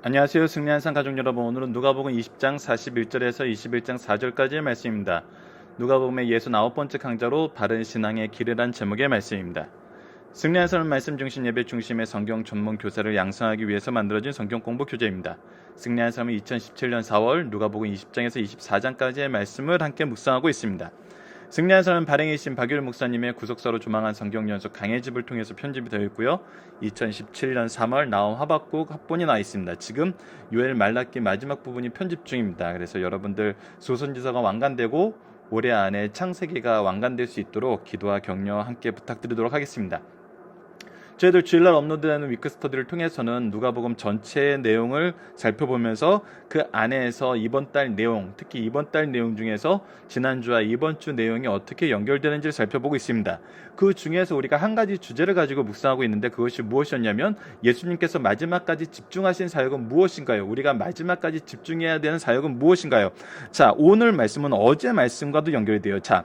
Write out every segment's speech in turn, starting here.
안녕하세요. 승리한 상 가족 여러분, 오늘은 누가복음 20장 41절에서 21장 4절까지의 말씀입니다. 누가복음의 69번째 강좌로 바른 신앙의 길이란 제목의 말씀입니다. 승리한 삶 말씀 중심 예배 중심의 성경 전문 교사를 양성하기 위해서 만들어진 성경 공부 교재입니다. 승리한 삶은 2017년 4월 누가복음 20장에서 24장까지의 말씀을 함께 묵상하고 있습니다. 승리한 삶은 발행이신 박유일 목사님의 구속사로 조망한 성경연속 강해집을 통해서 편집이 되어 있고요. 2017년 3월 나온 하박국 합본이 나와 있습니다. 지금 요엘 말라기 마지막 부분이 편집 중입니다. 그래서 여러분들 소선지서가 완간되고 올해 안에 창세기가 완간될 수 있도록 기도와 격려 함께 부탁드리도록 하겠습니다. 저희들 주일날 업로드되는 위크스터디를 통해서는 누가복음 전체의 내용을 살펴보면서 그 안에서 이번 달 내용, 특히 이번 달 내용 중에서 지난주와 이번 주 내용이 어떻게 연결되는지를 살펴보고 있습니다. 그 중에서 우리가 한 가지 주제를 가지고 묵상하고 있는데 그것이 무엇이었냐면 예수님께서 마지막까지 집중하신 사역은 무엇인가요? 우리가 마지막까지 집중해야 되는 사역은 무엇인가요? 자, 오늘 말씀은 어제 말씀과도 연결이 돼요. 자,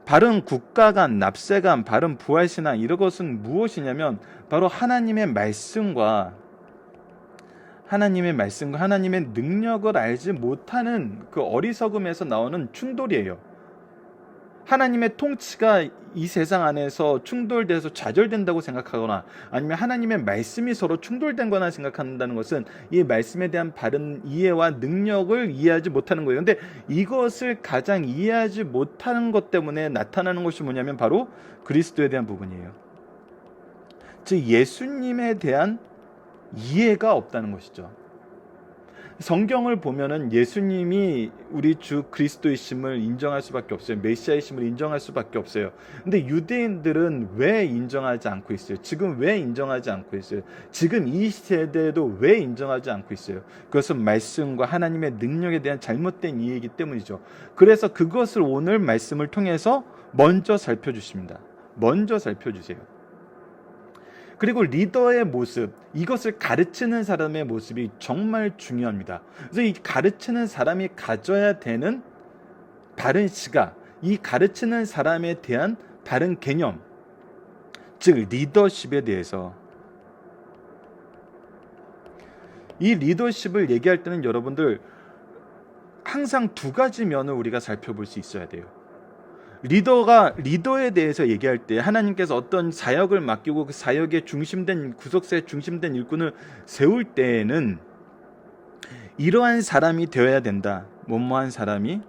바른 국가관, 납세관, 바른 부활신앙 이런 것은 무엇이냐면 바로 하나님의 말씀과 하나님의 능력을 알지 못하는 그 어리석음에서 나오는 충돌이에요. 하나님의 통치가 이 세상 안에서 충돌돼서 좌절된다고 생각하거나 아니면 하나님의 말씀이 서로 충돌된 거나 생각한다는 것은 이 말씀에 대한 바른 이해와 능력을 이해하지 못하는 거예요. 근데 이것을 가장 이해하지 못하는 것 때문에 나타나는 것이 뭐냐면 바로 그리스도에 대한 부분이에요. 즉 예수님에 대한 이해가 없다는 것이죠. 성경을 보면은 예수님이 우리 주 그리스도이심을 인정할 수밖에 없어요. 메시아이심을 인정할 수밖에 없어요. 근데 유대인들은 왜 인정하지 않고 있어요? 지금 왜 인정하지 않고 있어요? 지금 이 세대도 왜 인정하지 않고 있어요? 그것은 말씀과 하나님의 능력에 대한 잘못된 이해이기 때문이죠. 그래서 그것을 오늘 말씀을 통해서 먼저 살펴주십니다. 먼저 살펴주세요. 그리고 리더의 모습, 이것을 가르치는 사람의 모습이 정말 중요합니다. 그래서 이 가르치는 사람이 가져야 되는 바른 시각, 이 가르치는 사람에 대한 바른 개념, 즉 리더십에 대해서 이 리더십을 얘기할 때는 여러분들 항상 두 가지 면을 우리가 살펴볼 수 있어야 돼요. 리더에 대해서 얘기할 때 하나님께서 어떤 사역을 맡기고 그 사역의 중심된 구속사의 중심된 일꾼을 세울 때에는 이러한 사람이 되어야 된다. 뭐뭐한 사람이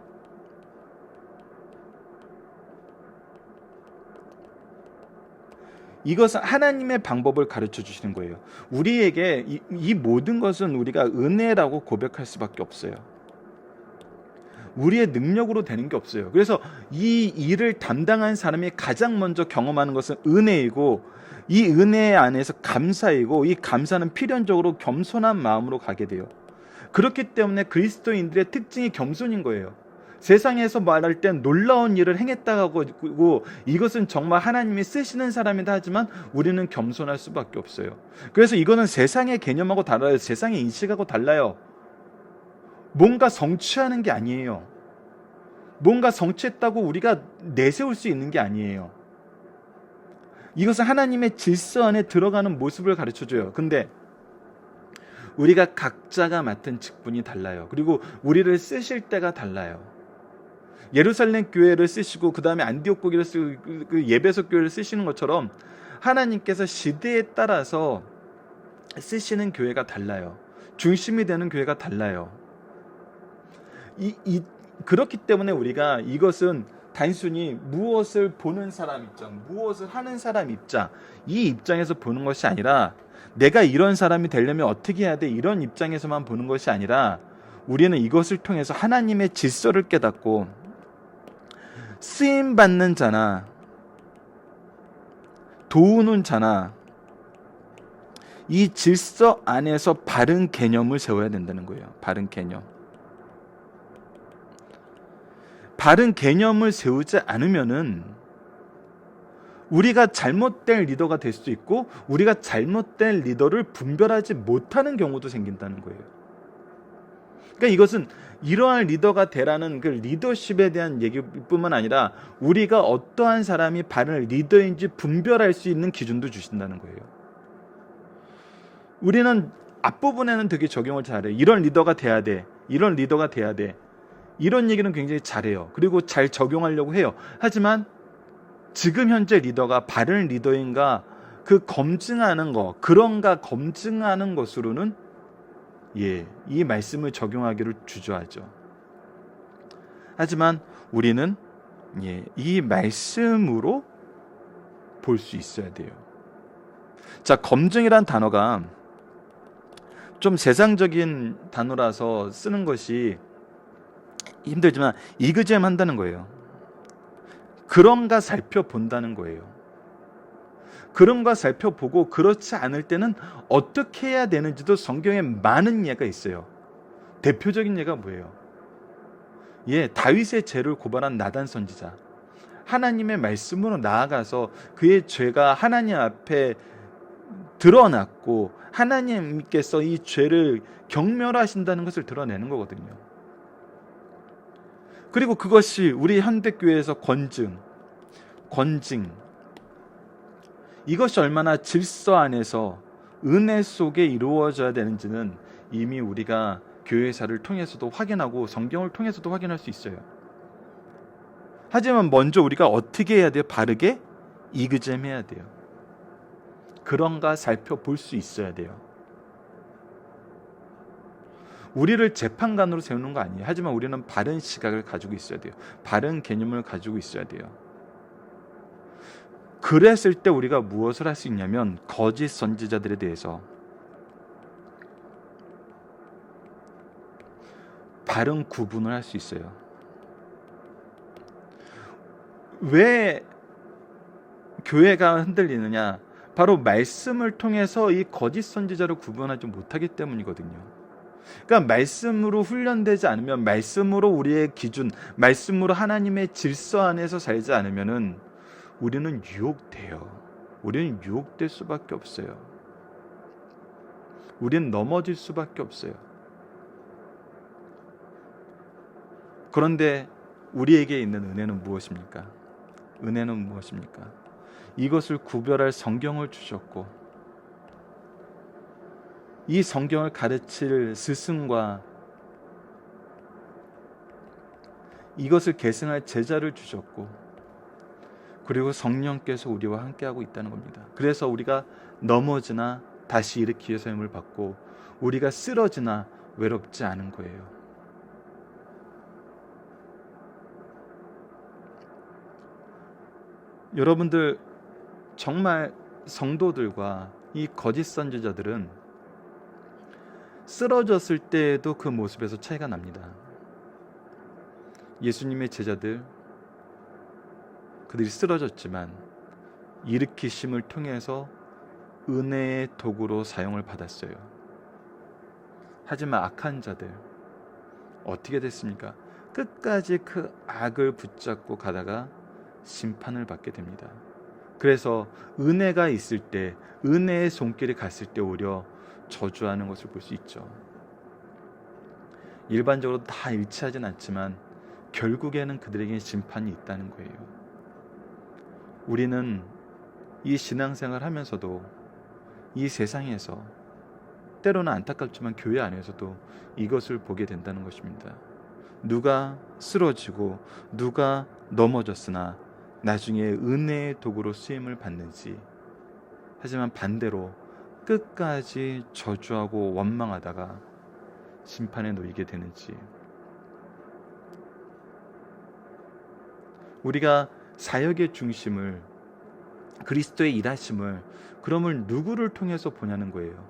이것은 하나님의 방법을 가르쳐 주시는 거예요. 우리에게 이 모든 것은 우리가 은혜라고 고백할 수밖에 없어요. 우리의 능력으로 되는 게 없어요. 그래서 이 일을 담당한 사람이 가장 먼저 경험하는 것은 은혜이고 이 은혜 안에서 감사이고 이 감사는 필연적으로 겸손한 마음으로 가게 돼요. 그렇기 때문에 그리스도인들의 특징이 겸손인 거예요. 세상에서 말할 땐 놀라운 일을 행했다고 하고 이것은 정말 하나님이 쓰시는 사람이다 하지만 우리는 겸손할 수밖에 없어요. 그래서 이거는 세상의 개념하고 달라요. 세상의 인식하고 달라요. 뭔가 성취하는 게 아니에요. 뭔가 성취했다고 우리가 내세울 수 있는 게 아니에요. 이것은 하나님의 질서 안에 들어가는 모습을 가르쳐줘요. 근데 우리가 각자가 맡은 직분이 달라요. 그리고 우리를 쓰실 때가 달라요. 예루살렘 교회를 쓰시고 그 다음에 안디옥 교회를 쓰고 그 예배소 교회를 쓰시는 것처럼 하나님께서 시대에 따라서 쓰시는 교회가 달라요. 중심이 되는 교회가 달라요. 그렇기 때문에 우리가 이것은 단순히 무엇을 보는 사람 입장, 무엇을 하는 사람 입장, 이 입장에서 보는 것이 아니라 내가 이런 사람이 되려면 어떻게 해야 돼? 이런 입장에서만 보는 것이 아니라 우리는 이것을 통해서 하나님의 질서를 깨닫고 쓰임받는 자나 도우는 자나 이 질서 안에서 바른 개념을 세워야 된다는 거예요. 바른 개념. 바른 개념을 세우지 않으면은 우리가 잘못된 리더가 될 수도 있고 우리가 잘못된 리더를 분별하지 못하는 경우도 생긴다는 거예요. 그러니까 이것은 이러한 리더가 되라는 그 리더십에 대한 얘기뿐만 아니라 우리가 어떠한 사람이 바른 리더인지 분별할 수 있는 기준도 주신다는 거예요. 우리는 앞부분에는 되게 적용을 잘해요. 이런 리더가 돼야 돼. 이런 리더가 돼야 돼. 이런 얘기는 굉장히 잘해요. 그리고 잘 적용하려고 해요. 하지만 지금 현재 리더가 바른 리더인가 그 검증하는 거, 그런가 검증하는 것으로는 이 말씀을 적용하기를 주저하죠. 하지만 우리는 이 말씀으로 볼 수 있어야 돼요. 자, 검증이란 단어가 좀 세상적인 단어라서 쓰는 것이 힘들지만 이그잼 한다는 거예요. 그런가 살펴본다는 거예요. 그런가 살펴보고 그렇지 않을 때는 어떻게 해야 되는지도 성경에 많은 예가 있어요. 대표적인 예가 뭐예요? 다윗의 죄를 고발한 나단 선지자. 하나님의 말씀으로 나아가서 그의 죄가 하나님 앞에 드러났고 하나님께서 이 죄를 경멸하신다는 것을 드러내는 거거든요. 그리고 그것이 우리 현대교회에서 권징, 이것이 얼마나 질서 안에서 은혜 속에 이루어져야 되는지는 이미 우리가 교회사를 통해서도 확인하고 성경을 통해서도 확인할 수 있어요. 하지만 먼저 우리가 어떻게 해야 돼요? 바르게 이그잼 해야 돼요. 그런가 살펴볼 수 있어야 돼요. 우리를 재판관으로 세우는 거 아니에요. 하지만 우리는 바른 시각을 가지고 있어야 돼요. 바른 개념을 가지고 있어야 돼요. 그랬을 때 우리가 무엇을 할 수 있냐면 거짓 선지자들에 대해서 바른 구분을 할 수 있어요. 왜 교회가 흔들리느냐? 바로 말씀을 통해서 이 거짓 선지자를 구분하지 못하기 때문이거든요. 그러니까 말씀으로 훈련되지 않으면, 말씀으로 우리의 기준, 말씀으로 하나님의 질서 안에서 살지 않으면은 우리는 유혹돼요. 우리는 유혹될 수밖에 없어요. 우리는 넘어질 수밖에 없어요. 그런데 우리에게 있는 은혜는 무엇입니까? 은혜는 무엇입니까? 이것을 구별할 성경을 주셨고, 이 성경을 가르칠 스승과 이것을 계승할 제자를 주셨고, 그리고 성령께서 우리와 함께하고 있다는 겁니다. 그래서 우리가 넘어지나 다시 일으키의 사용을 받고 우리가 쓰러지나 외롭지 않은 거예요. 여러분들, 정말 성도들과 이 거짓 선지자들은 쓰러졌을 때에도 그 모습에서 차이가 납니다. 예수님의 제자들, 그들이 쓰러졌지만 일으키심을 통해서 은혜의 도구로 사용을 받았어요. 하지만 악한 자들 어떻게 됐습니까? 끝까지 그 악을 붙잡고 가다가 심판을 받게 됩니다. 그래서 은혜가 있을 때, 은혜의 손길이 갔을 때 오히려 저주하는 것을 볼 수 있죠. 일반적으로 다 일치하진 않지만 결국에는 그들에게 심판이 있다는 거예요. 우리는 이 신앙생활 하면서도 이 세상에서 때로는 안타깝지만 교회 안에서도 이것을 보게 된다는 것입니다. 누가 쓰러지고 누가 넘어졌으나 나중에 은혜의 도구로 쓰임을 받는지, 하지만 반대로 끝까지 저주하고 원망하다가 심판에 놓이게 되는지. 우리가 사역의 중심을, 그리스도의 일하심을 그러면 누구를 통해서 보냐는 거예요.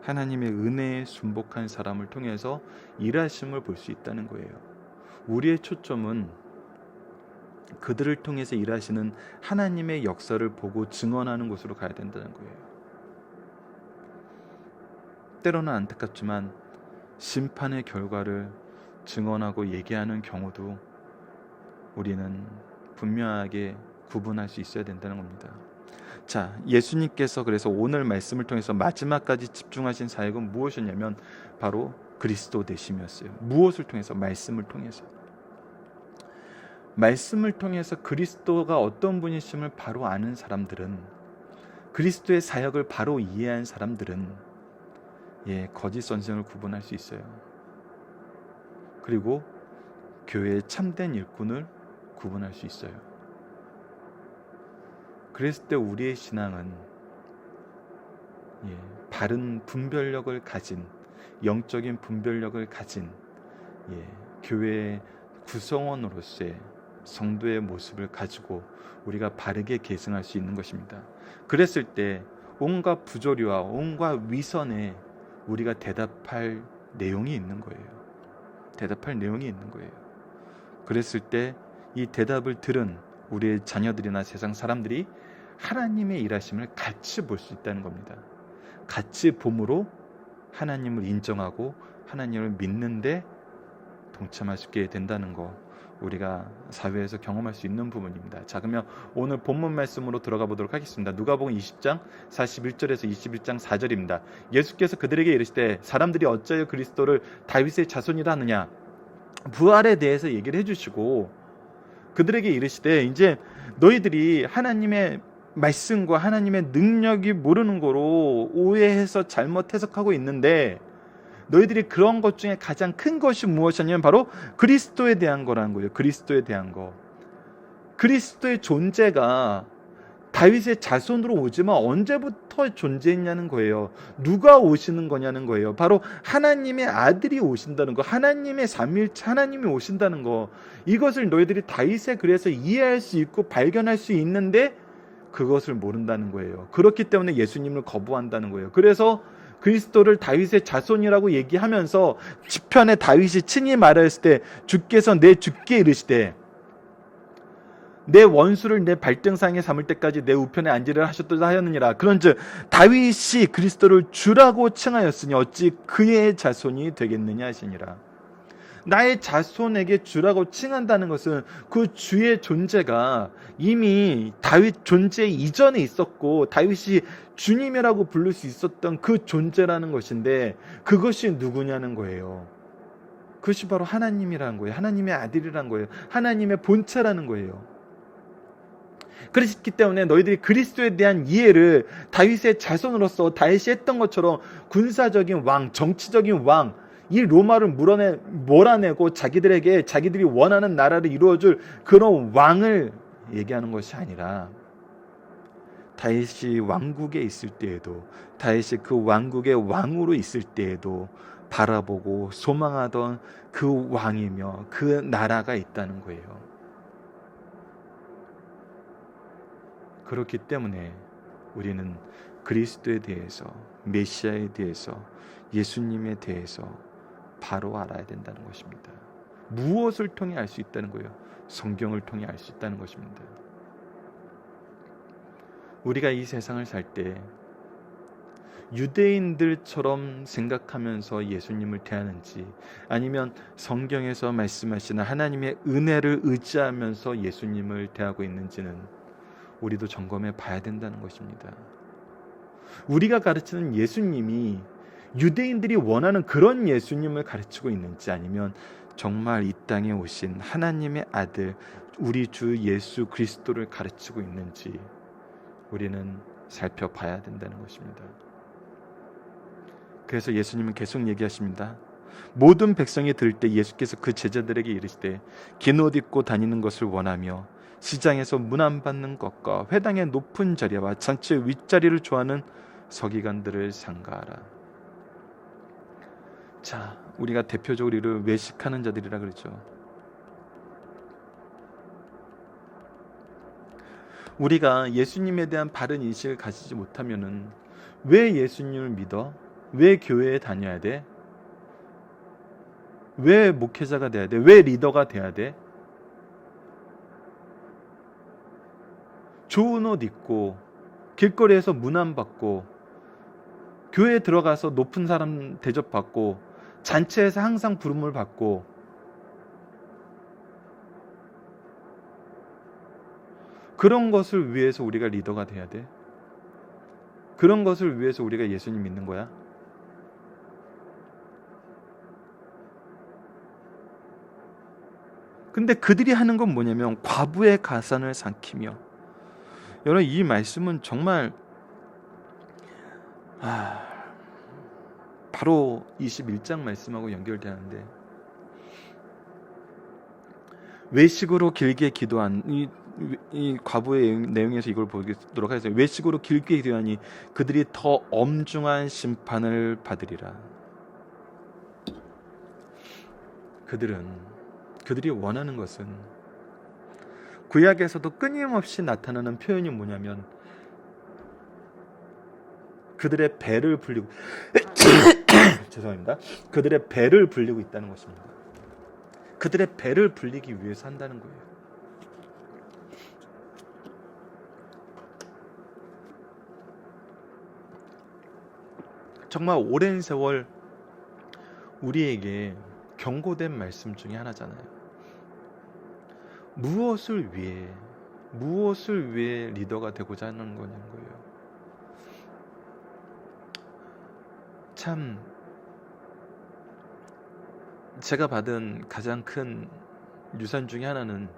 하나님의 은혜에 순복한 사람을 통해서 일하심을 볼 수 있다는 거예요. 우리의 초점은 그들을 통해서 일하시는 하나님의 역사를 보고 증언하는 곳으로 가야 된다는 거예요. 때로는 안타깝지만 심판의 결과를 증언하고 얘기하는 경우도 우리는 분명하게 구분할 수 있어야 된다는 겁니다. 자, 예수님께서 그래서 오늘 말씀을 통해서 마지막까지 집중하신 사역은 무엇이었냐면 바로 그리스도 되심이었어요. 무엇을 통해서? 말씀을 통해서. 말씀을 통해서 그리스도가 어떤 분이심을 바로 아는 사람들은, 그리스도의 사역을 바로 이해한 사람들은 거짓 선생을 구분할 수 있어요. 그리고 교회의 참된 일꾼을 구분할 수 있어요. 그랬을 때 우리의 신앙은 바른 분별력을 가진, 영적인 분별력을 가진 교회의 구성원으로서의 성도의 모습을 가지고 우리가 바르게 계승할 수 있는 것입니다. 그랬을 때 온갖 부조리와 온갖 위선에 우리가 대답할 내용이 있는 거예요. 대답할 내용이 있는 거예요. 그랬을 때 이 대답을 들은 우리의 자녀들이나 세상 사람들이 하나님의 일하심을 같이 볼 수 있다는 겁니다. 같이 봄으로 하나님을 인정하고 하나님을 믿는데 동참할 수 있게 된다는 거, 우리가 사회에서 경험할 수 있는 부분입니다. 자, 그러면 오늘 본문 말씀으로 들어가 보도록 하겠습니다. 누가복음 20장 41절에서 21장 4절입니다. 예수께서 그들에게 이르시되 사람들이 어찌하여 그리스도를 다윗의 자손이라 하느냐, 부활에 대해서 얘기를 해주시고 그들에게 이르시되 이제 너희들이 하나님의 말씀과 하나님의 능력이 모르는 거로 오해해서 잘못 해석하고 있는데, 너희들이 그런 것 중에 가장 큰 것이 무엇이냐면 바로 그리스도에 대한 거라는 거예요. 그리스도에 대한 거. 그리스도의 존재가 다윗의 자손으로 오지만 언제부터 존재했냐는 거예요. 누가 오시는 거냐는 거예요. 바로 하나님의 아들이 오신다는 거, 하나님의 삼위일체 하나님이 오신다는 거. 이것을 너희들이 다윗의 글에서 이해할 수 있고 발견할 수 있는데 그것을 모른다는 거예요. 그렇기 때문에 예수님을 거부한다는 거예요. 그래서 그리스도를 다윗의 자손이라고 얘기하면서 시편에 다윗이 친히 말했을 때 주께서 내 주께 이르시되 내 원수를 내 발등상에 삼을 때까지 내 우편에 앉으리라 하셨도다 하였느니라. 그런즉 다윗이 그리스도를 주라고 칭하였으니 어찌 그의 자손이 되겠느냐 하시니라. 나의 자손에게 주라고 칭한다는 것은 그 주의 존재가 이미 다윗 존재 이전에 있었고 다윗이 주님이라고 부를 수 있었던 그 존재라는 것인데, 그것이 누구냐는 거예요. 그것이 바로 하나님이라는 거예요. 하나님의 아들이라는 거예요. 하나님의 본체라는 거예요. 그렇기 때문에 너희들이 그리스도에 대한 이해를 다윗의 자손으로서 다윗이 했던 것처럼 군사적인 왕, 정치적인 왕, 이 로마를 몰아내고 자기들에게 자기들이 원하는 나라를 이루어줄 그런 왕을 얘기하는 것이 아니라, 다윗이 왕국에 있을 때에도, 다윗이 그 왕국의 왕으로 있을 때에도 바라보고 소망하던 그 왕이며 그 나라가 있다는 거예요. 그렇기 때문에 우리는 그리스도에 대해서, 메시아에 대해서, 예수님에 대해서 바로 알아야 된다는 것입니다. 무엇을 통해 알 수 있다는 거예요? 성경을 통해 알 수 있다는 것입니다. 우리가 이 세상을 살 때 유대인들처럼 생각하면서 예수님을 대하는지, 아니면 성경에서 말씀하시는 하나님의 은혜를 의지하면서 예수님을 대하고 있는지는 우리도 점검해 봐야 된다는 것입니다. 우리가 가르치는 예수님이 유대인들이 원하는 그런 예수님을 가르치고 있는지, 아니면 정말 이 땅에 오신 하나님의 아들 우리 주 예수 그리스도를 가르치고 있는지 우리는 살펴봐야 된다는 것입니다. 그래서 예수님은 계속 얘기하십니다. 모든 백성이 들을 때 예수께서 그 제자들에게 이르시되 긴 옷 입고 다니는 것을 원하며 시장에서 문안받는 것과 회당의 높은 자리와 잔치의 윗자리를 좋아하는 서기관들을 삼가하라. 자, 우리가 대표적으로 이를 외식하는 자들이라 그러죠. 우리가 예수님에 대한 바른 인식을 가지지 못하면은 왜 예수님을 믿어? 왜 교회에 다녀야 돼? 왜 목회자가 돼야 돼? 왜 리더가 돼야 돼? 좋은 옷 입고 길거리에서 문안받고 교회에 들어가서 높은 사람 대접받고 잔치에서 항상 부름을 받고, 그런 것을 위해서 우리가 리더가 돼야 돼? 그런 것을 위해서 우리가 예수님 믿는 거야? 근데 그들이 하는 건 뭐냐면 과부의 가산을 삼키며, 여러분 이 말씀은 정말 바로 21장 말씀하고 연결되는데, 외식으로 길게 기도한 이 과부의 내용에서 이걸 보도록 하겠습니다. 외식으로 길게 기도하니 그들이 더 엄중한 심판을 받으리라. 그들이 원하는 것은, 구약에서도 끊임없이 나타나는 표현이 뭐냐면 그들의 배를 불리고 죄송합니다. 그들의 배를 불리고 있다는 것입니다. 그들의 배를 불리기 위해서 한다는 거예요. 정말 오랜 세월 우리에게 경고된 말씀 중에 하나잖아요. 무엇을 위해 리더가 되고자 하는 거냐고요. 참, 제가 받은 가장 큰 유산 중에 하나는,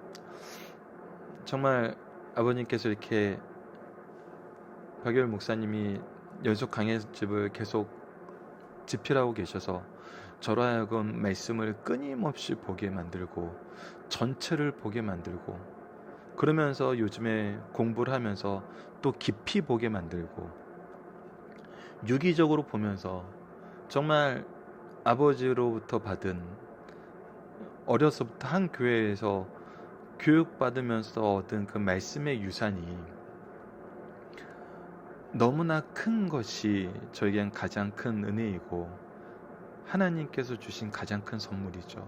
정말 아버님께서 이렇게 박열 목사님이 연속 강해집을 계속 집필하고 계셔서 저로 하여금 말씀을 끊임없이 보게 만들고 전체를 보게 만들고, 그러면서 요즘에 공부를 하면서 또 깊이 보게 만들고, 유기적으로 보면서 정말 아버지로부터 받은, 어려서부터 한 교회에서 교육받으면서 얻은 그 말씀의 유산이 너무나 큰 것이 저에겐 가장 큰 은혜이고 하나님께서 주신 가장 큰 선물이죠.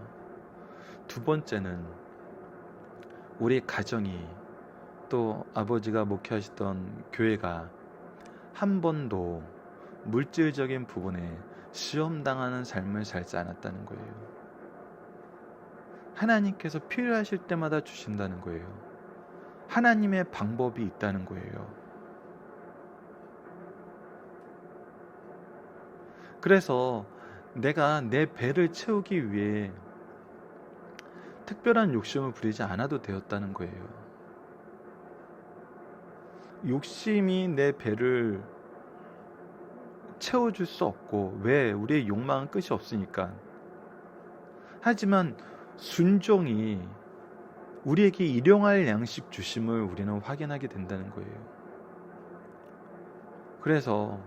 두 번째는 우리 가정이, 또 아버지가 목회하시던 교회가 한 번도 물질적인 부분에 시험당하는 삶을 살지 않았다는 거예요. 하나님께서 필요하실 때마다 주신다는 거예요. 하나님의 방법이 있다는 거예요. 그래서 내가 내 배를 채우기 위해 특별한 욕심을 부리지 않아도 되었다는 거예요. 욕심이 내 배를 채워줄 수 없고, 왜? 우리의 욕망은 끝이 없으니까. 하지만 순종이 우리에게 일용할 양식 주심을 우리는 확인하게 된다는 거예요. 그래서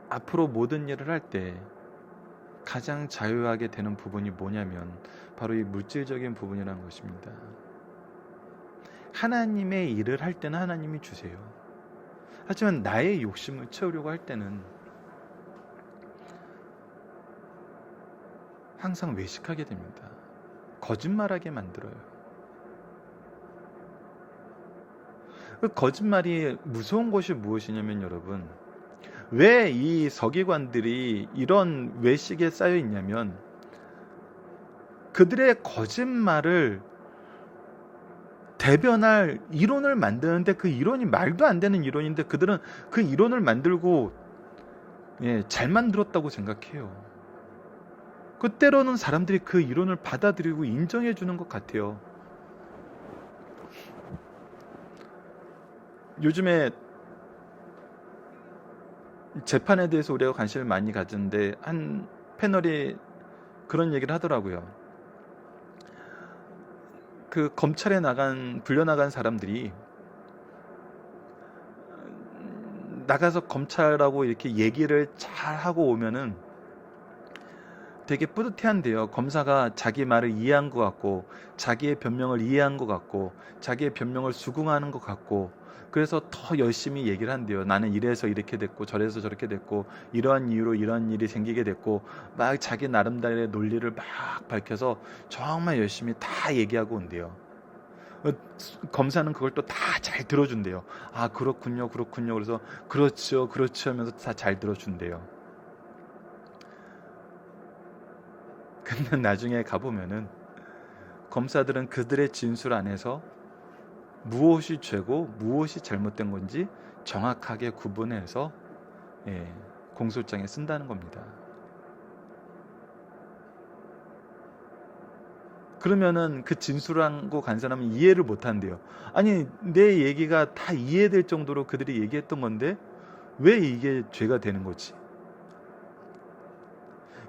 앞으로 모든 일을 할 때 가장 자유하게 되는 부분이 뭐냐면 바로 이 물질적인 부분이라는 것입니다. 하나님의 일을 할 때는 하나님이 주세요. 하지만 나의 욕심을 채우려고 할 때는 항상 외식하게 됩니다. 거짓말하게 만들어요. 그 거짓말이 무서운 것이 무엇이냐면, 여러분, 왜 이 서기관들이 이런 외식에 쌓여 있냐면, 그들의 거짓말을 대변할 이론을 만드는데, 그 이론이 말도 안 되는 이론인데 그들은 그 이론을 만들고 잘 만들었다고 생각해요. 그 때로는 사람들이 그 이론을 받아들이고 인정해 주는 것 같아요. 요즘에 재판에 대해서 우리가 관심을 많이 가지는데, 한 패널이 그런 얘기를 하더라고요. 그 검찰에 불려나간 사람들이 나가서 검찰하고 이렇게 얘기를 잘 하고 오면은 되게 뿌듯해한대요. 검사가 자기 말을 이해한 것 같고, 자기의 변명을 이해한 것 같고, 자기의 변명을 수긍하는 것 같고, 그래서 더 열심히 얘기를 한대요. 나는 이래서 이렇게 됐고 저래서 저렇게 됐고 이러한 이유로 이러한 일이 생기게 됐고, 막 자기 나름대로의 논리를 막 밝혀서 정말 열심히 다 얘기하고 온대요. 검사는 그걸 또 다 잘 들어준대요. 아, 그렇군요. 그래서 그렇죠 하면서 다 잘 들어준대요. 근데 나중에 가보면은 검사들은 그들의 진술 안에서 무엇이 죄고 무엇이 잘못된 건지 정확하게 구분해서 공소장에 쓴다는 겁니다. 그러면은 그 진술하고 간 사람은 이해를 못 한대요. 아니, 내 얘기가 다 이해될 정도로 그들이 얘기했던 건데 왜 이게 죄가 되는 거지?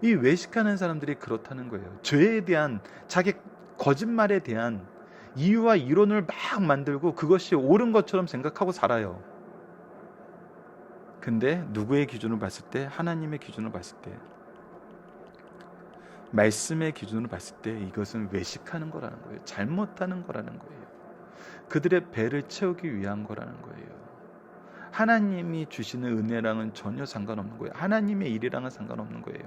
이 외식하는 사람들이 그렇다는 거예요. 죄에 대한, 자기 거짓말에 대한 이유와 이론을 막 만들고 그것이 옳은 것처럼 생각하고 살아요. 근데 누구의 기준으로 봤을 때? 하나님의 기준으로 봤을 때, 말씀의 기준으로 봤을 때 이것은 외식하는 거라는 거예요. 잘못하는 거라는 거예요. 그들의 배를 채우기 위한 거라는 거예요. 하나님이 주시는 은혜랑은 전혀 상관없는 거예요. 하나님의 일이랑은 상관없는 거예요.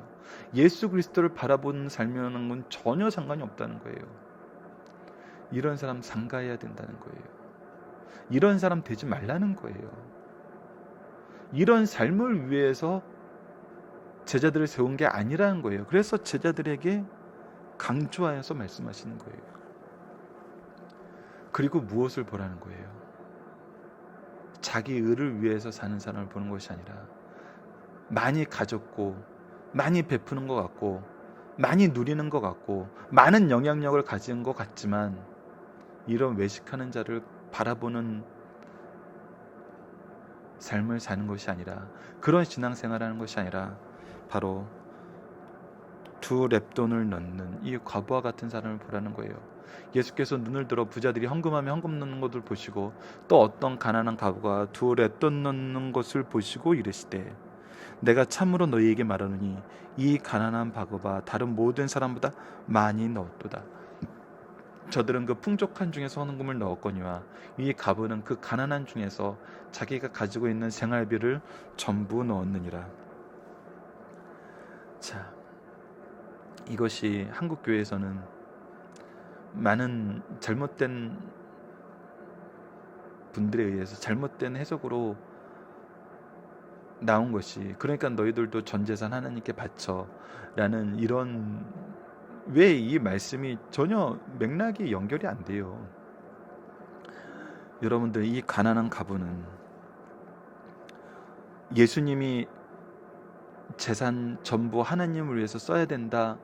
예수 그리스도를 바라보는 삶이라는 건 전혀 상관이 없다는 거예요. 이런 사람 상가해야 된다는 거예요. 이런 사람 되지 말라는 거예요. 이런 삶을 위해서 제자들을 세운 게 아니라는 거예요. 그래서 제자들에게 강조하여서 말씀하시는 거예요. 그리고 무엇을 보라는 거예요? 자기 의를 위해서 사는 사람을 보는 것이 아니라, 많이 가졌고 많이 베푸는 것 같고 많이 누리는 것 같고 많은 영향력을 가진 것 같지만 이런 외식하는 자를 바라보는 삶을 사는 것이 아니라, 그런 신앙생활하는 것이 아니라 바로 두 렙돈을 넣는 이 과부와 같은 사람을 보라는 거예요. 예수께서 눈을 들어 부자들이 헌금하며 헌금 넣는 것을 보시고 또 어떤 가난한 과부가 두 렙돈 넣는 것을 보시고 이르시되, 내가 참으로 너희에게 말하노니 이 가난한 과부가 다른 모든 사람보다 많이 넣었도다. 저들은 그 풍족한 중에서 헌금을 넣었거니와 이 과부는 그 가난한 중에서 자기가 가지고 있는 생활비를 전부 넣었느니라. 자, 이것이 한국 교회에서는 많은 잘못된 분들에 의해서 잘못된 해석으로 나온 것이, 그러니까 너희들도 전 재산 하나님께 바쳐 라는, 이런, 왜 이 말씀이 전혀 맥락이 연결이 안 돼요. 여러분들, 이 가난한 과부는 예수님이 재산 전부 하나님을 위해서 써야 된다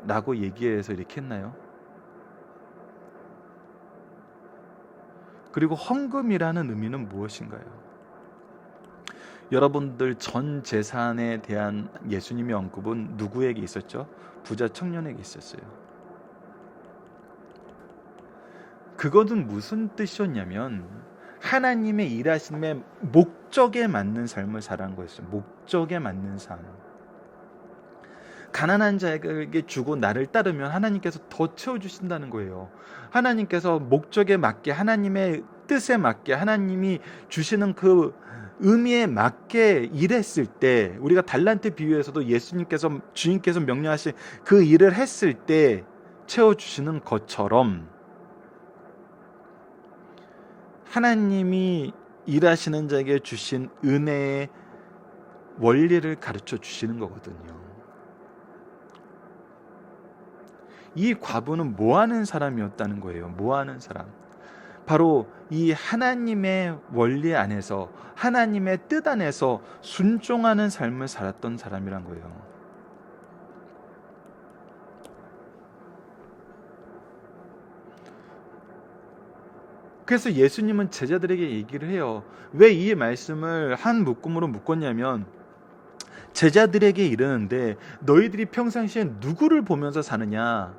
라고 얘기해서 이렇게 했나요? 그리고 헌금이라는 의미는 무엇인가요? 여러분들, 전 재산에 대한 예수님의 언급은 누구에게 있었죠? 부자 청년에게 있었어요. 그것은 무슨 뜻이었냐면 하나님의 일하심의 목적에 맞는 삶을 살아가는 거였어요. 목적에 맞는 삶. 가난한 자에게 주고 나를 따르면 하나님께서 더 채워주신다는 거예요. 하나님께서 목적에 맞게, 하나님의 뜻에 맞게, 하나님이 주시는 그 의미에 맞게 일했을 때, 우리가 달란트 비유에서도 예수님께서, 주님께서 명령하신 그 일을 했을 때 채워주시는 것처럼 하나님이 일하시는 자에게 주신 은혜의 원리를 가르쳐 주시는 거거든요. 이 과부는 뭐하는 사람이었다는 거예요. 뭐하는 사람? 바로 이 하나님의 원리 안에서, 하나님의 뜻 안에서 순종하는 삶을 살았던 사람이란 거예요. 그래서 예수님은 제자들에게 얘기를 해요. 왜 이 말씀을 한 묶음으로 묶었냐면, 제자들에게 이르는데 너희들이 평상시에 누구를 보면서 사느냐?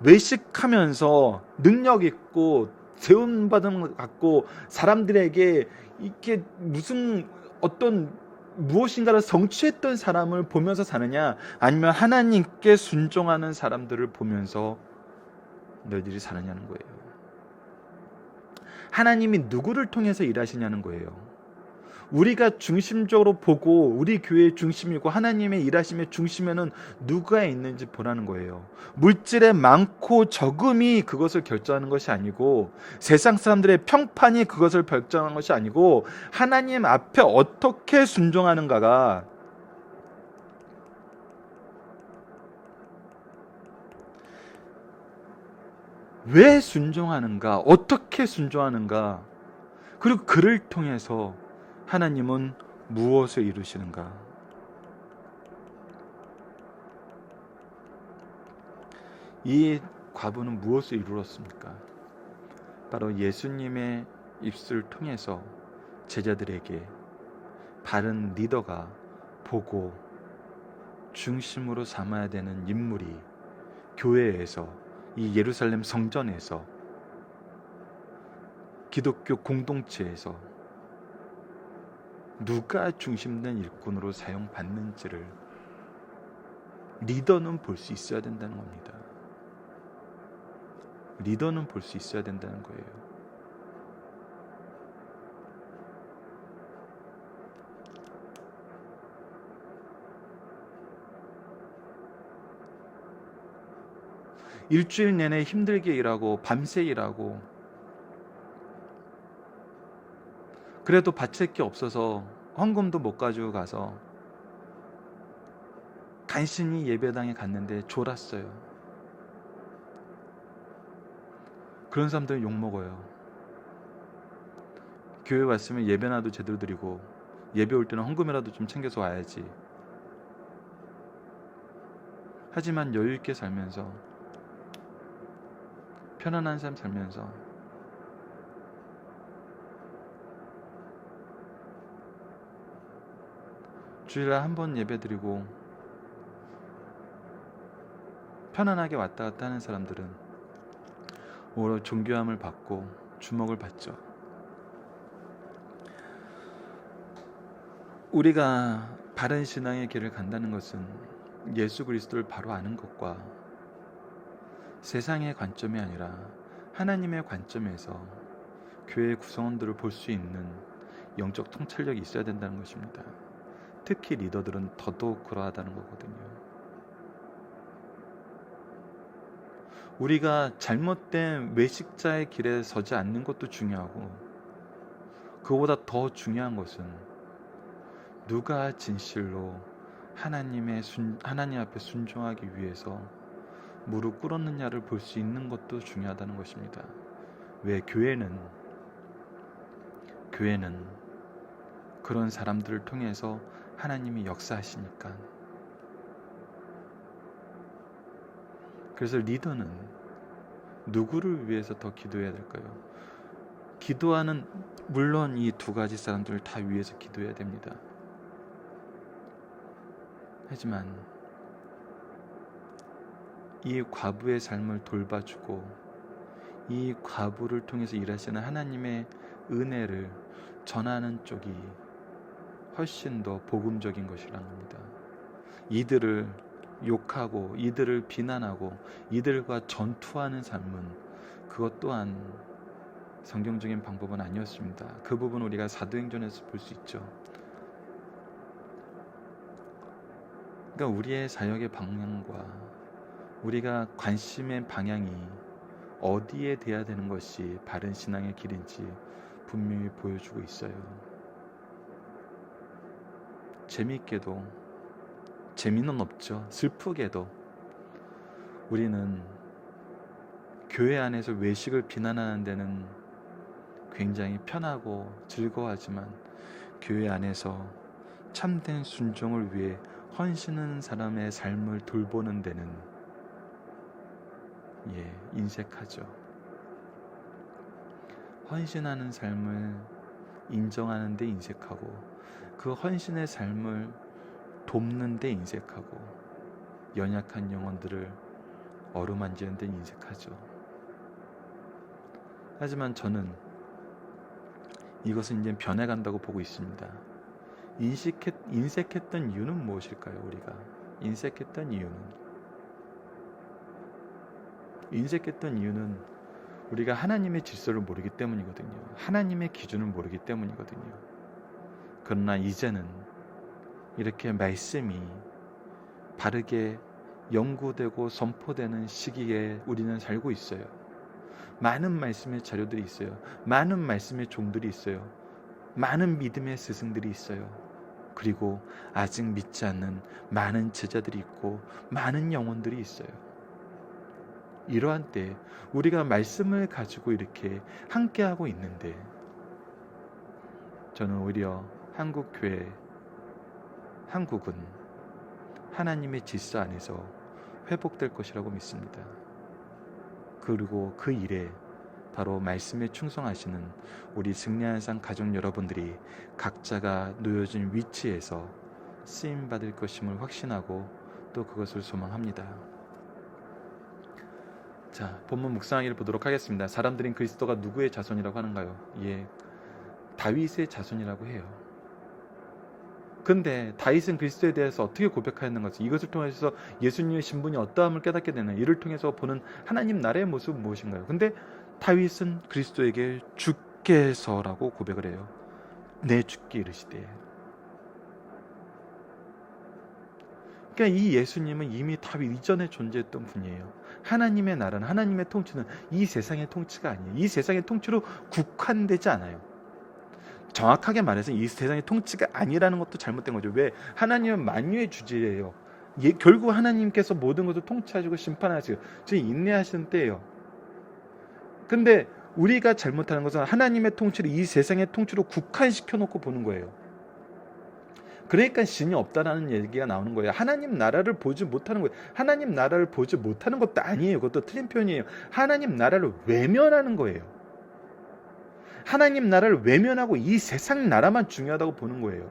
외식하면서 능력 있고 세움받은 것 같고 사람들에게 이렇게 무슨 어떤 무엇인가를 성취했던 사람을 보면서 사느냐, 아니면 하나님께 순종하는 사람들을 보면서 너희들이 사느냐는 거예요. 하나님이 누구를 통해서 일하시냐는 거예요. 우리가 중심적으로 보고 우리 교회의 중심이고 하나님의 일하심의 중심에는 누가 있는지 보라는 거예요. 물질의 많고 적음이 그것을 결정하는 것이 아니고, 세상 사람들의 평판이 그것을 결정하는 것이 아니고, 하나님 앞에 어떻게 순종하는가가, 왜 순종하는가, 어떻게 순종하는가, 그리고 그를 통해서 하나님은 무엇을 이루시는가? 이 과부는 무엇을 이루었습니까? 바로 예수님의 입술을 통해서 제자들에게 바른 리더가 보고 중심으로 삼아야 되는 인물이 교회에서, 이 예루살렘 성전에서, 기독교 공동체에서 누가 중심된 일꾼으로 사용받는지를 리더는 볼 수 있어야 된다는 겁니다. 리더는 볼 수 있어야 된다는 거예요. 일주일 내내 힘들게 일하고 밤새 일하고 그래도 바칠 게 없어서 헌금도 못 가지고 가서 간신히 예배당에 갔는데 졸았어요. 그런 사람들은 욕먹어요. 교회 왔으면 예배나도 제대로 드리고 예배 올 때는 헌금이라도 좀 챙겨서 와야지. 하지만 여유 있게 살면서, 편안한 삶 살면서 주일날 한 번 예배 드리고 편안하게 왔다 갔다 하는 사람들은 오히려 존귀함을 받고 주목을 받죠. 우리가 바른 신앙의 길을 간다는 것은 예수 그리스도를 바로 아는 것과 세상의 관점이 아니라 하나님의 관점에서 교회의 구성원들을 볼 수 있는 영적 통찰력이 있어야 된다는 것입니다. 특히 리더들은 더더욱 그러하다는 거거든요. 우리가 잘못된 외식자의 길에 서지 않는 것도 중요하고, 그보다 더 중요한 것은 누가 진실로 하나님 앞에 순종하기 위해서 무릎 꿇었느냐를 볼 수 있는 것도 중요하다는 것입니다. 왜? 교회는 그런 사람들을 통해서 하나님이 역사하시니까. 그래서 리더는 누구를 위해서 더 기도해야 될까요? 기도하는, 물론 이 두 가지 사람들을 다 위해서 기도해야 됩니다. 하지만 이 과부의 삶을 돌봐주고 이 과부를 통해서 일하시는 하나님의 은혜를 전하는 쪽이 훨씬 더 복음적인 것이라는 겁니다. 이들을 욕하고 이들을 비난하고 이들과 전투하는 삶은 그것 또한 성경적인 방법은 아니었습니다. 그 부분 우리가 사도행전에서 볼 수 있죠. 그러니까 우리의 사역의 방향과 우리가 관심의 방향이 어디에 돼야 되는 것이 바른 신앙의 길인지 분명히 보여주고 있어요. 재미있게도, 재미는 없죠. 슬프게도 우리는 교회 안에서 외식을 비난하는 데는 굉장히 편하고 즐거워하지만, 교회 안에서 참된 순종을 위해 헌신하는 사람의 삶을 돌보는 데는 인색하죠. 헌신하는 삶을 인정하는 데 인색하고, 그 헌신의 삶을 돕는 데 인색하고, 연약한 영혼들을 어루만지는 데 인색하죠. 하지만 저는 이것은 이제 변해간다고 보고 있습니다. 인색했던 이유는 무엇일까요? 우리가 인색했던 이유는 우리가 하나님의 질서를 모르기 때문이거든요. 하나님의 기준을 모르기 때문이거든요. 그러나 이제는 이렇게 말씀이 바르게 연구되고 선포되는 시기에 우리는 살고 있어요. 많은 말씀의 자료들이 있어요. 많은 말씀의 종들이 있어요. 많은 믿음의 스승들이 있어요. 그리고 아직 믿지 않는 많은 제자들이 있고 많은 영혼들이 있어요. 이러한 때 우리가 말씀을 가지고 이렇게 함께하고 있는데, 저는 오히려 한국은 하나님의 질서 안에서 회복될 것이라고 믿습니다. 그리고 그 일에 바로 말씀에 충성하시는 우리 승리한 상 가족 여러분들이 각자가 놓여진 위치에서 쓰임 받을 것임을 확신하고 또 그것을 소망합니다. 자, 본문 묵상하기를 보도록 하겠습니다. 사람들은 그리스도가 누구의 자손이라고 하는가요? 예, 다윗의 자손이라고 해요. 근데 다윗은 그리스도에 대해서 어떻게 고백하였는가? 이것을 통해서 예수님의 신분이 어떠함을 깨닫게 되는, 이를 통해서 보는 하나님 나라의 모습은 무엇인가요? 근데 다윗은 그리스도에게 주께서라고 고백을 해요. 내 주께 이르시되. 그러니까 이 예수님은 이미 다윗 이전에 존재했던 분이에요. 하나님의 나라는, 하나님의 통치는 이 세상의 통치가 아니에요. 이 세상의 통치로 국한되지 않아요. 정확하게 말해서 이 세상의 통치가 아니라는 것도 잘못된 거죠. 왜? 하나님은 만유의 주제예요. 결국 하나님께서 모든 것을 통치하시고 심판하시고 지금 인내하시는 때예요. 근데 우리가 잘못하는 것은 하나님의 통치를 이 세상의 통치로 국한시켜 놓고 보는 거예요. 그러니까 신이 없다라는 얘기가 나오는 거예요. 하나님 나라를 보지 못하는 거예요. 하나님 나라를 보지 못하는 것도 아니에요. 그것도 틀린 표현이에요. 하나님 나라를 외면하는 거예요. 하나님 나라를 외면하고 이 세상 나라만 중요하다고 보는 거예요.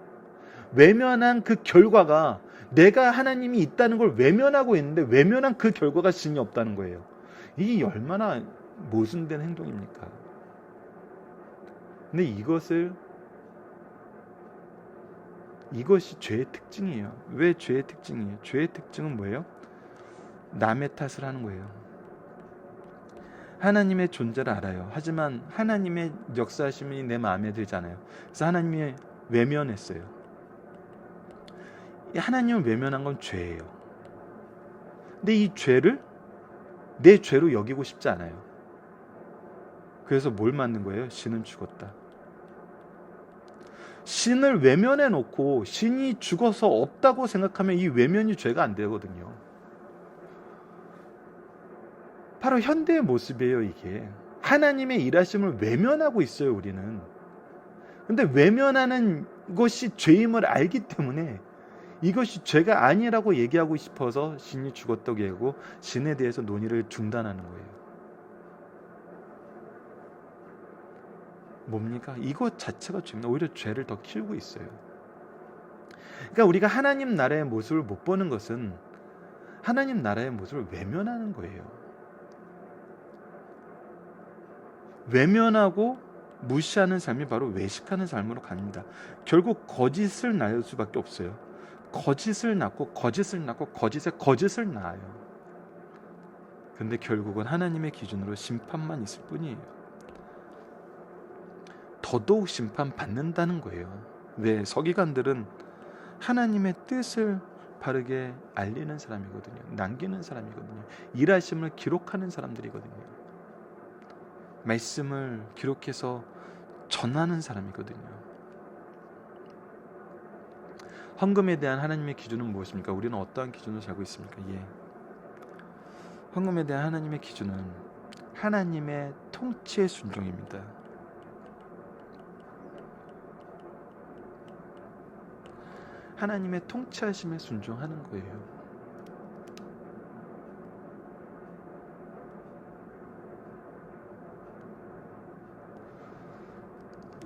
외면한 그 결과가, 내가 하나님이 있다는 걸 외면하고 있는데 외면한 그 결과가 신이 없다는 거예요. 이게 얼마나 모순된 행동입니까? 근데 이것이 죄의 특징이에요. 왜 죄의 특징이에요? 죄의 특징은 뭐예요? 남의 탓을 하는 거예요. 하나님의 존재를 알아요. 하지만 하나님의 역사하심이 내 마음에 들지 않아요. 그래서 하나님이 외면했어요. 하나님을 외면한 건 죄예요. 근데 이 죄를 내 죄로 여기고 싶지 않아요. 그래서 뭘 만든 거예요? 신은 죽었다. 신을 외면해 놓고 신이 죽어서 없다고 생각하면 이 외면이 죄가 안 되거든요. 바로 현대의 모습이에요. 이게 하나님의 일하심을 외면하고 있어요. 우리는. 근데 외면하는 것이 죄임을 알기 때문에 이것이 죄가 아니라고 얘기하고 싶어서 신이 죽었다고 얘기하고 신에 대해서 논의를 중단하는 거예요. 뭡니까? 이것 자체가 죄입니다. 오히려 죄를 더 키우고 있어요. 그러니까 우리가 하나님 나라의 모습을 못 보는 것은 하나님 나라의 모습을 외면하는 거예요. 외면하고 무시하는 삶이 바로 외식하는 삶으로 갑니다. 결국 거짓을 낳을 수밖에 없어요. 거짓을 낳고 거짓을 낳고 거짓을 낳아요. 근데 결국은 하나님의 기준으로 심판만 있을 뿐이에요. 더더욱 심판받는다는 거예요. 왜? 서기관들은 하나님의 뜻을 바르게 알리는 사람이거든요. 남기는 사람이거든요. 일하심을 기록하는 사람들이거든요. 말씀을 기록해서 전하는 사람이거든요. 헌금에 대한 하나님의 기준은 무엇입니까? 우리는 어떠한 기준으로 살고 있습니까? 헌금에 대한 하나님의 기준은 하나님의 통치의 순종입니다. 하나님의 통치하심에 순종하는 거예요.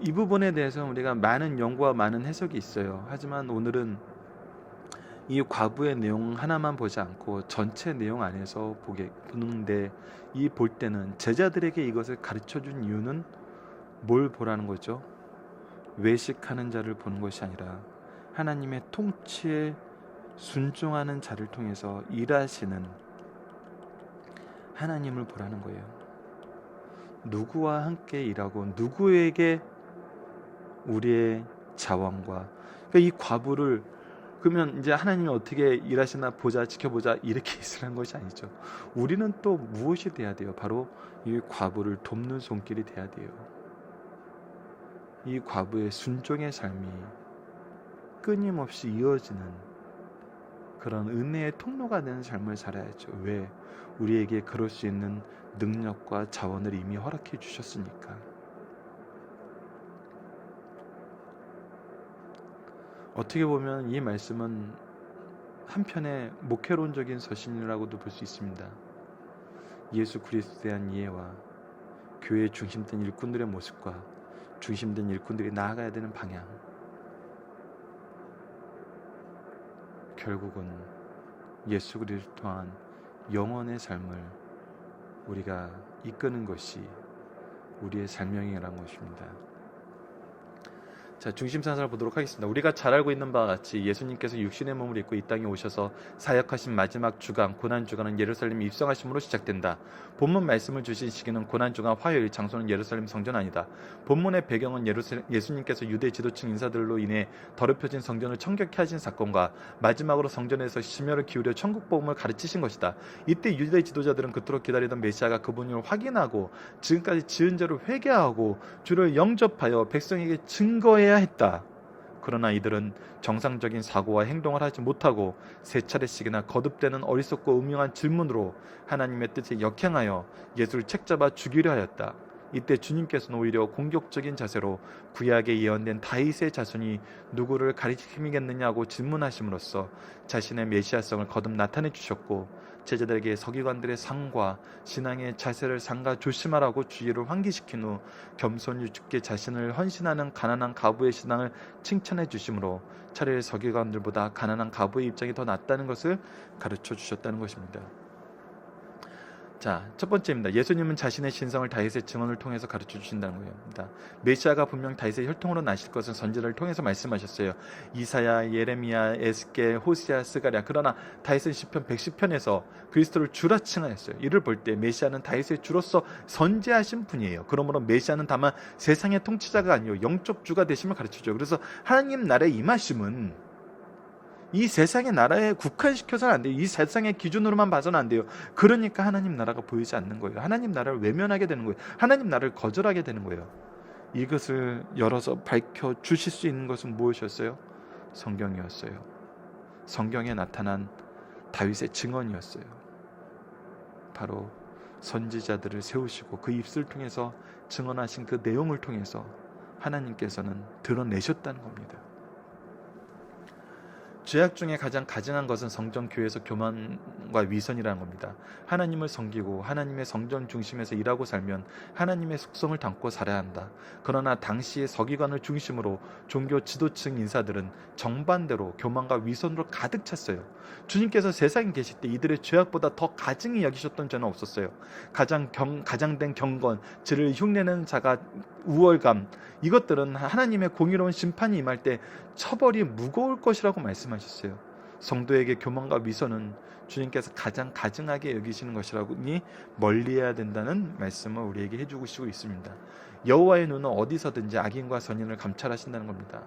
이 부분에 대해서 우리가 많은 연구와 많은 해석이 있어요. 하지만 오늘은 이 과부의 내용 하나만 보지 않고 전체 내용 안에서 보는데, 이 볼 때는 제자들에게 이것을 가르쳐준 이유는 뭘 보라는 거죠? 외식하는 자를 보는 것이 아니라 하나님의 통치에 순종하는 자를 통해서 일하시는 하나님을 보라는 거예요. 누구와 함께 일하고 누구에게 우리의 자원과, 그러니까 이 과부를, 그러면 이제 하나님이 어떻게 일하시나 보자, 지켜보자, 이렇게 있으라는 것이 아니죠. 우리는 또 무엇이 돼야 돼요? 바로 이 과부를 돕는 손길이 돼야 돼요. 이 과부의 순종의 삶이 끊임없이 이어지는 그런 은혜의 통로가 되는 삶을 살아야죠. 왜? 우리에게 그럴 수 있는 능력과 자원을 이미 허락해 주셨으니까. 어떻게 보면 이 말씀은 한편의 목회론적인 서신이라고도 볼 수 있습니다. 예수 그리스도에 대한 이해와 교회의 중심된 일꾼들의 모습과 중심된 일꾼들이 나아가야 되는 방향, 결국은 예수 그리스도를 통한 영원의 삶을 우리가 이끄는 것이 우리의 삶명이라는 것입니다. 자, 중심 사상을 보도록 하겠습니다. 우리가 잘 알고 있는 바와 같이 예수님께서 육신의 몸을 입고 이 땅에 오셔서 사역하신 마지막 주간, 고난 주간은 예루살렘에 입성하심으로 시작된다. 본문 말씀을 주신 시기는 고난 주간 화요일, 장소는 예루살렘 성전 아니다. 본문의 배경은 예수님께서 유대 지도층 인사들로 인해 더럽혀진 성전을 청결케 하신 사건과 마지막으로 성전에서 심혈을 기울여 천국 복음을 가르치신 것이다. 이때 유대 지도자들은 그토록 기다리던 메시아가 그분을 확인하고 지금까지 지은 죄를 회개하고 주를 영접하여 백성에게 증거해야 했다. 그러나 이들은 정상적인 사고와 행동을 하지 못하고 세 차례씩이나 거듭되는 어리석고 음흉한 질문으로 하나님의 뜻에 역행하여 예수를 책잡아 죽이려 하였다. 이때 주님께서는 오히려 공격적인 자세로 구약에 예언된 다윗의 자손이 누구를 가리키겠느냐고 질문하심으로써 자신의 메시아성을 거듭 나타내 주셨고, 제자들에게 서기관들의 상과 신앙의 자세를 삼가 조심하라고 주의를 환기시킨 후 겸손히 주께 자신을 헌신하는 가난한 가부의 신앙을 칭찬해 주심으로 차라리 서기관들보다 가난한 가부의 입장이 더 낫다는 것을 가르쳐 주셨다는 것입니다. 자, 첫 번째입니다. 예수님은 자신의 신성을 다윗의 증언을 통해서 가르쳐 주신다는 겁니다. 메시아가 분명 다윗의 혈통으로 나실 것은 선지자를 통해서 말씀하셨어요. 이사야, 예레미야, 에스겔, 호시아, 스가랴. 그러나 다윗은 시편 110편에서 그리스도를 주라 칭하였어요. 이를 볼 때 메시아는 다윗의 주로서 선지하신 분이에요. 그러므로 메시아는 다만 세상의 통치자가 아니요 영적 주가 되심을 가르쳐줘요. 그래서 하나님 나라의 임하심은 이 세상의 나라에 국한시켜서는 안 돼요. 이 세상의 기준으로만 봐서는 안 돼요. 그러니까 하나님 나라가 보이지 않는 거예요. 하나님 나라를 외면하게 되는 거예요. 하나님 나라를 거절하게 되는 거예요. 이것을 열어서 밝혀 주실 수 있는 것은 무엇이었어요? 성경이었어요. 성경에 나타난 다윗의 증언이었어요. 바로 선지자들을 세우시고 그 입술 통해서 증언하신 그 내용을 통해서 하나님께서는 드러내셨다는 겁니다. 죄악 중에 가장 가증한 것은 성전교회에서 교만과 위선이라는 겁니다. 하나님을 섬기고 하나님의 성전 중심에서 일하고 살면 하나님의 속성을 담고 살아야 한다. 그러나 당시의 서기관을 중심으로 종교 지도층 인사들은 정반대로 교만과 위선으로 가득 찼어요. 주님께서 세상에 계실 때 이들의 죄악보다 더 가증히 여기셨던 죄는 없었어요. 가장된 경건, 죄를 흉내내는 자가 우월감, 이것들은 하나님의 공의로운 심판이 임할 때 처벌이 무거울 것이라고 말씀하셨어요. 성도에게 교만과 위선은 주님께서 가장 가증하게 여기시는 것이라니 멀리해야 된다는 말씀을 우리에게 해주시고 있습니다. 여호와의 눈은 어디서든지 악인과 선인을 감찰하신다는 겁니다.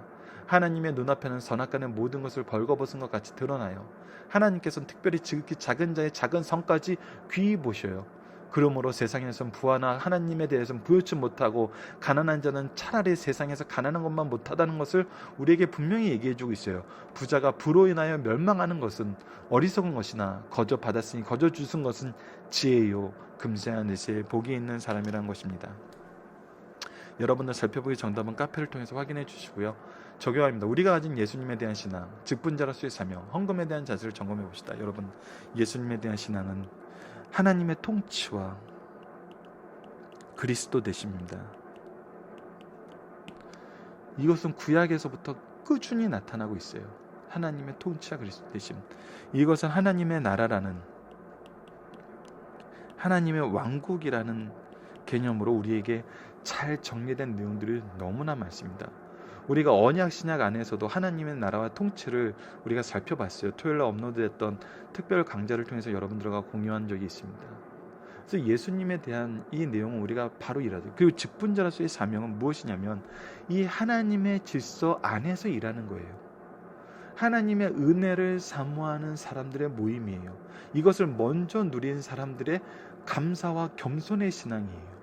하나님의 눈앞에는 선악과는 모든 것을 벌거벗은 것 같이 드러나요. 하나님께서는 특별히 지극히 작은 자의 작은 성까지 귀히 보셔요. 그러므로 세상에선 부하나 하나님에 대해서는 부여치 못하고 가난한 자는 차라리 세상에서 가난한 것만 못하다는 것을 우리에게 분명히 얘기해주고 있어요. 부자가 부로 인하여 멸망하는 것은 어리석은 것이나 거저 받았으니 거저 주신 것은 지혜요 금세한 느시에 복이 있는 사람이라는 것입니다. 여러분들 살펴보기 정답은 카페를 통해서 확인해 주시고요. 적용합니다. 우리가 가진 예수님에 대한 신앙, 직분자로서의 사명, 헌금에 대한 자세를 점검해 봅시다. 여러분, 예수님에 대한 신앙은 하나님의 통치와 그리스도 되십니다. 이것은 구약에서부터 꾸준히 나타나고 있어요. 하나님의 통치와 그리스도 되심. 이것은 하나님의 나라라는, 하나님의 왕국이라는 개념으로 우리에게 잘 정리된 내용들이 너무나 많습니다. 우리가 언약 신약 안에서도 하나님의 나라와 통치를 우리가 살펴봤어요. 토요일날 업로드됐던 특별 강좌를 통해서 여러분들과 공유한 적이 있습니다. 그래서 예수님에 대한 이 내용은 우리가 바로 일하죠. 그리고 직분자로서의 사명은 무엇이냐면 이 하나님의 질서 안에서 일하는 거예요. 하나님의 은혜를 사모하는 사람들의 모임이에요. 이것을 먼저 누린 사람들의 감사와 겸손의 신앙이에요.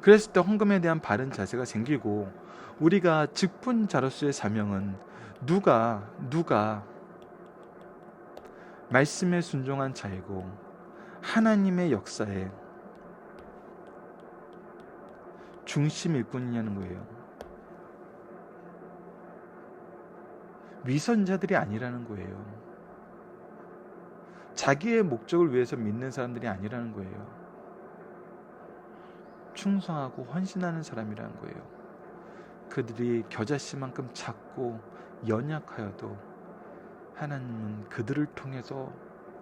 그랬을 때 헌금에 대한 바른 자세가 생기고, 우리가 직분자로서의 사명은 누가 말씀에 순종한 자이고 하나님의 역사에 중심일 뿐이냐는 거예요. 위선자들이 아니라는 거예요. 자기의 목적을 위해서 믿는 사람들이 아니라는 거예요. 충성하고 헌신하는 사람이라는 거예요. 그들이 겨자씨만큼 작고 연약하여도 하나님은 그들을 통해서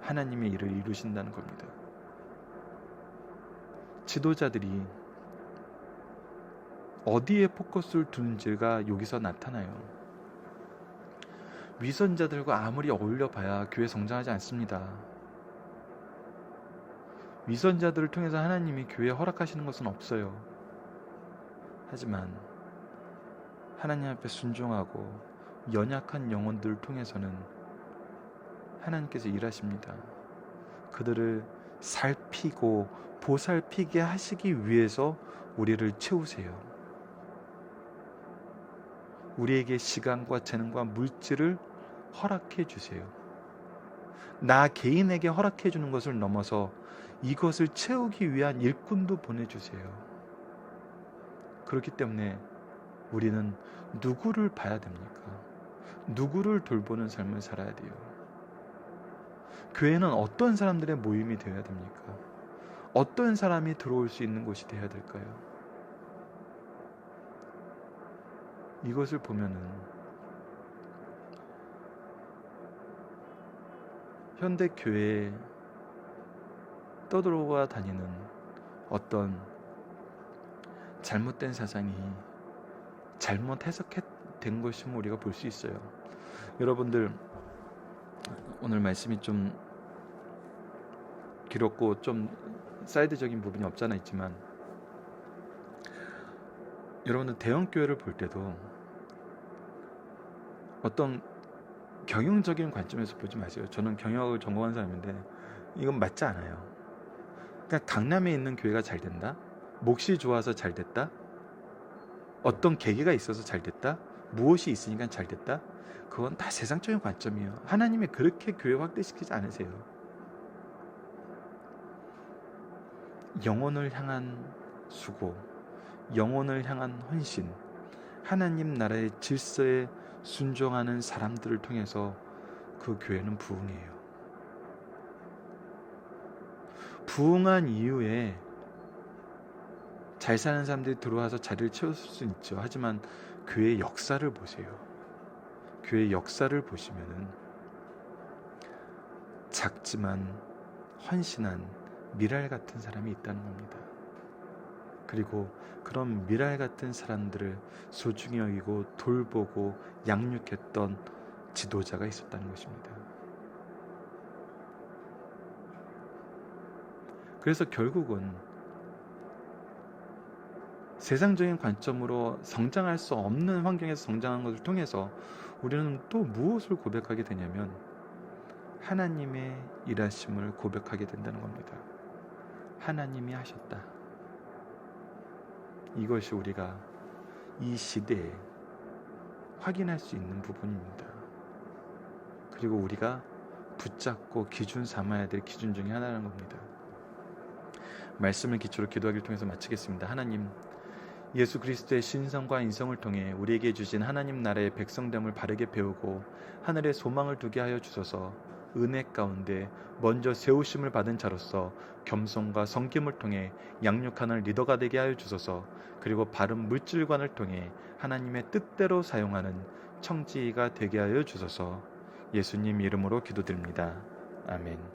하나님의 일을 이루신다는 겁니다. 지도자들이 어디에 포커스를 두는지가 여기서 나타나요. 위선자들과 아무리 어울려봐야 교회 성장하지 않습니다. 위선자들을 통해서 하나님이 교회에 허락하시는 것은 없어요. 하지만 하나님 앞에 순종하고 연약한 영혼들을 통해서는 하나님께서 일하십니다. 그들을 살피고 보살피게 하시기 위해서 우리를 채우세요. 우리에게 시간과 재능과 물질을 허락해 주세요. 나 개인에게 허락해 주는 것을 넘어서 이것을 채우기 위한 일꾼도 보내주세요. 그렇기 때문에 우리는 누구를 봐야 됩니까? 누구를 돌보는 삶을 살아야 돼요. 교회는 어떤 사람들의 모임이 되어야 됩니까? 어떤 사람이 들어올 수 있는 곳이 되어야 될까요? 이것을 보면은 현대 교회에 떠들어와 다니는 어떤 잘못된 사상이 잘못 해석된 것임을 우리가 볼 수 있어요. 여러분들, 오늘 말씀이 좀 길었고 좀 사이드적인 부분이 없잖아 있지만, 여러분들 대형 교회를 볼 때도 어떤 경영적인 관점에서 보지 마세요. 저는 경영학을 전공한 사람인데 이건 맞지 않아요. 그냥 강남에 있는 교회가 잘 된다? 몫이 좋아서 잘 됐다? 어떤 계기가 있어서 잘 됐다? 무엇이 있으니까 잘 됐다? 그건 다 세상적인 관점이에요. 하나님이 그렇게 교회 확대시키지 않으세요. 영혼을 향한 수고, 영혼을 향한 헌신, 하나님 나라의 질서에 순종하는 사람들을 통해서 그 교회는 부흥해요. 부흥한 이후에 잘 사는 사람들이 들어와서 자리를 채울 수 있죠. 하지만 교회의 역사를 보세요. 교회의 역사를 보시면은 작지만 헌신한 미랄 같은 사람이 있다는 겁니다. 그리고 그런 미랄 같은 사람들을 소중히 여기고 돌보고 양육했던 지도자가 있었다는 것입니다. 그래서 결국은 세상적인 관점으로 성장할 수 없는 환경에서 성장한 것을 통해서 우리는 또 무엇을 고백하게 되냐면 하나님의 일하심을 고백하게 된다는 겁니다. 하나님이 하셨다. 이것이 우리가 이 시대에 확인할 수 있는 부분입니다. 그리고 우리가 붙잡고 기준 삼아야 될 기준 중에 하나라는 겁니다. 말씀을 기초로 기도하기를 통해서 마치겠습니다. 하나님, 예수 그리스도의 신성과 인성을 통해 우리에게 주신 하나님 나라의 백성됨을 바르게 배우고 하늘의 소망을 두게 하여 주소서. 은혜 가운데 먼저 세우심을 받은 자로서 겸손과 섬김을 통해 양육하는 리더가 되게 하여 주소서. 그리고 바른 물질관을 통해 하나님의 뜻대로 사용하는 청지기가 되게 하여 주소서. 예수님 이름으로 기도드립니다. 아멘.